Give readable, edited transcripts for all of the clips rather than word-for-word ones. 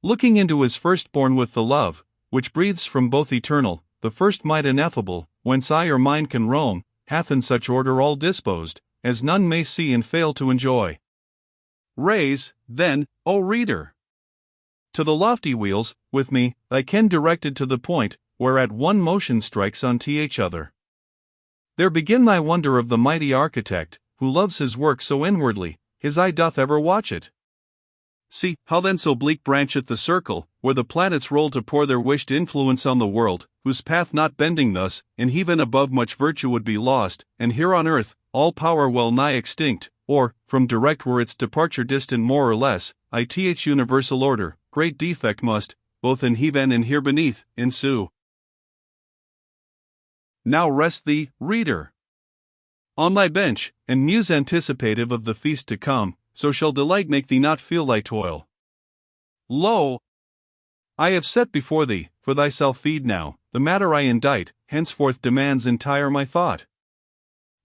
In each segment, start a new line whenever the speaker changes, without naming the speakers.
Looking into his firstborn with the love, which breathes from both eternal, the first might ineffable, whence eye or mind can roam, hath in such order all disposed, as none may see and fail to enjoy. Raise, then, O reader, to the lofty wheels, with me, thy ken directed to the point, whereat one motion strikes on each other. There begin thy wonder of the mighty architect, who loves his work so inwardly, his eye doth ever watch it. See, how then so bleak brancheth the circle, where the planets roll to pour their wished influence on the world, whose path not bending thus, in heaven above much virtue would be lost, and here on earth, all power well nigh extinct, or, from direct were its departure distant more or less, ith universal order, great defect must, both in heaven and here beneath, ensue. Now rest thee, reader, on thy bench, and muse anticipative of the feast to come, so shall delight make thee not feel thy toil. Lo! I have set before thee, for thyself feed now, the matter I indite, henceforth demands entire my thought.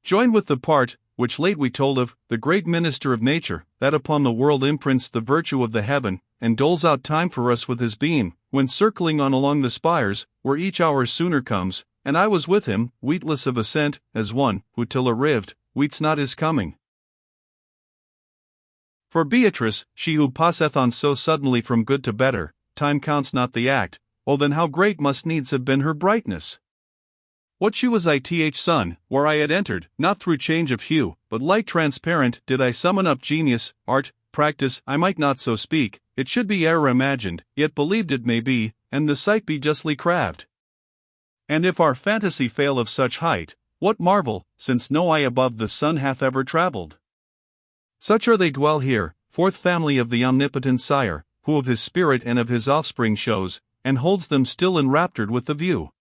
Joined with the part, which late we told of, the great minister of nature, that upon the world imprints the virtue of the heaven, and doles out time for us with his beam, when circling on along the spires, where each hour sooner comes, and I was with him, weetless of assent, as one, who till arrived, weets not his coming. For Beatrice, she who passeth on so suddenly from good to better, time counts not the act, oh then how great must needs have been her brightness! What she was ith sun, where I had entered, not through change of hue, but light transparent, did I summon up genius, art, practice, I might not so speak, it should be e'er imagined, yet believed it may be, and the sight be justly craved. And if our fantasy fail of such height, what marvel, since no eye above the sun hath ever travelled? Such are they dwell here, fourth family of the omnipotent sire, who of his spirit and of his offspring shows, and holds them still enraptured with the view.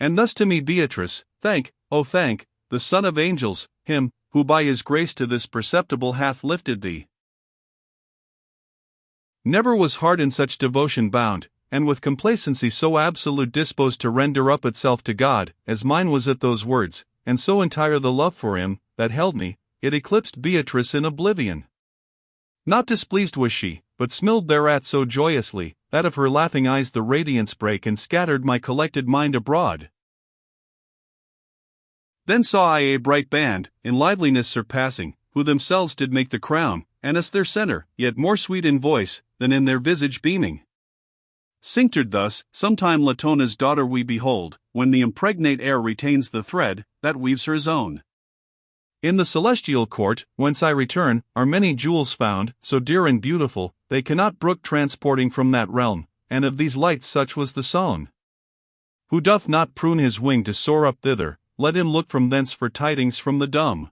And thus to me Beatrice, thank, O thank, the Son of angels, him, who by his grace to this perceptible hath lifted thee. Never was heart in such devotion bound, and with complacency so absolute disposed to render up itself to God, as mine was at those words, and so entire the love for him, that held me, it eclipsed Beatrice in oblivion. Not displeased was she, but smiled thereat so joyously, that of her laughing eyes the radiance brake and scattered my collected mind abroad. Then saw I a bright band, in liveliness surpassing, who themselves did make the crown, and us their centre, yet more sweet in voice, than in their visage beaming. Cinctured thus, sometime Latona's daughter we behold, when the impregnate air retains the thread, that weaves her zone. In the celestial court, whence I return, are many jewels found, so dear and beautiful, they cannot brook transporting from that realm, and of these lights such was the song. Who doth not prune his wing to soar up thither, let him look from thence for tidings from the dumb.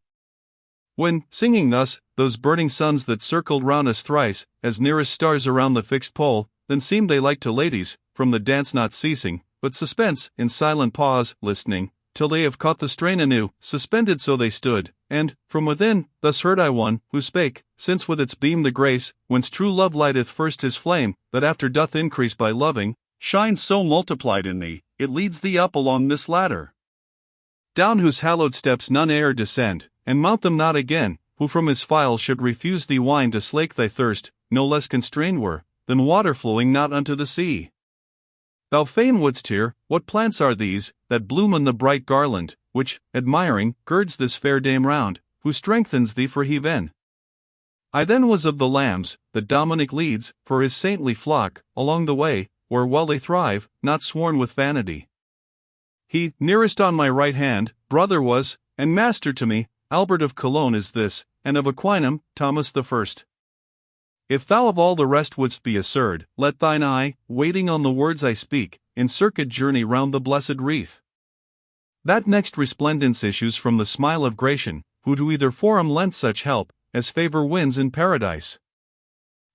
When, singing thus, those burning suns that circled round us thrice, as nearest stars around the fixed pole, then seemed they like to ladies, from the dance not ceasing, but suspense, in silent pause, listening, till they have caught the strain anew, suspended so they stood, and, from within, thus heard I one, who spake, since with its beam the grace, whence true love lighteth first his flame, that after doth increase by loving, shines so multiplied in thee, it leads thee up along this ladder, down whose hallowed steps none e'er descend, and mount them not again, who from his phial should refuse thee wine to slake thy thirst, no less constrained were, than water flowing not unto the sea. Thou fain wouldst hear, what plants are these, that bloom on the bright garland, which, admiring, girds this fair dame round, who strengthens thee for heaven. I then was of the lambs, that Dominic leads, for his saintly flock, along the way, where well they thrive, not sworn with vanity. He, nearest on my right hand, brother was, and master to me, Albert of Cologne is this, and of Aquinum, Thomas the First. If thou of all the rest wouldst be assured, let thine eye, waiting on the words I speak, in circuit journey round the blessed wreath. That next resplendence issues from the smile of Gratian, who to either forum lent such help, as favor wins in paradise.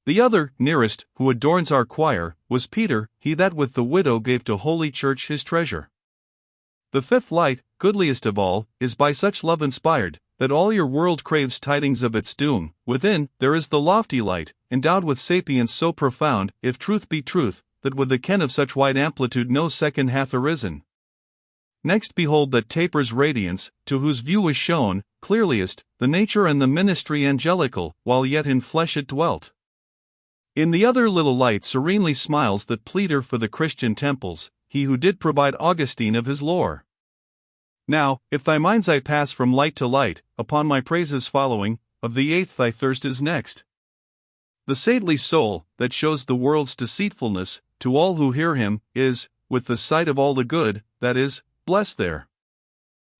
The other, nearest, who adorns our choir, was Peter, he that with the widow gave to Holy Church his treasure. The fifth light, goodliest of all, is by such love inspired, that all your world craves tidings of its doom. Within, there is the lofty light, endowed with sapience so profound, if truth be truth, that with the ken of such wide amplitude no second hath arisen. Next behold that taper's radiance, to whose view is shown, clearliest, the nature and the ministry angelical, while yet in flesh it dwelt. In the other little light serenely smiles that pleader for the Christian temples, he who did provide Augustine of his lore. Now, if thy mind's eye pass from light to light, upon my praises following, of the eighth thy thirst is next. The saintly soul, that shows the world's deceitfulness, to all who hear him, is, with the sight of all the good, that is, blessed there.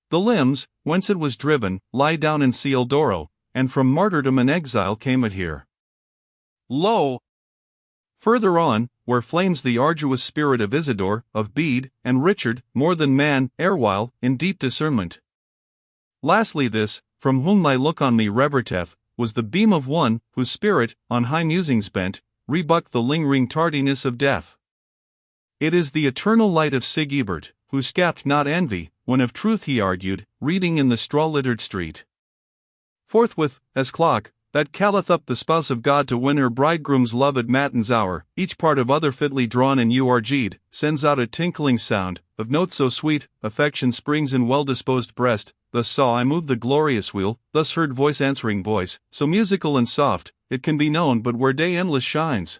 The limbs, whence it was driven, lie down in Ciel d'Oro, and from martyrdom and exile came it here. Lo! Further on, where flames the arduous spirit of Isidore, of Bede, and Richard, more than man, erewhile, in deep discernment. Lastly this, from whom thy look on me reverteth, was the beam of one, whose spirit, on high musings bent, rebucked the lingering tardiness of death. It is the eternal light of Sigebert, who scapt not envy, when of truth he argued, reading in the straw-littered street. Forthwith, as clock, that calleth up the spouse of God to win her bridegroom's love at matins hour, each part of other fitly drawn and urged, sends out a tinkling sound, of notes so sweet, affection springs in well-disposed breast, thus saw I move the glorious wheel, thus heard voice answering voice, so musical and soft, it can be known but where day endless shines.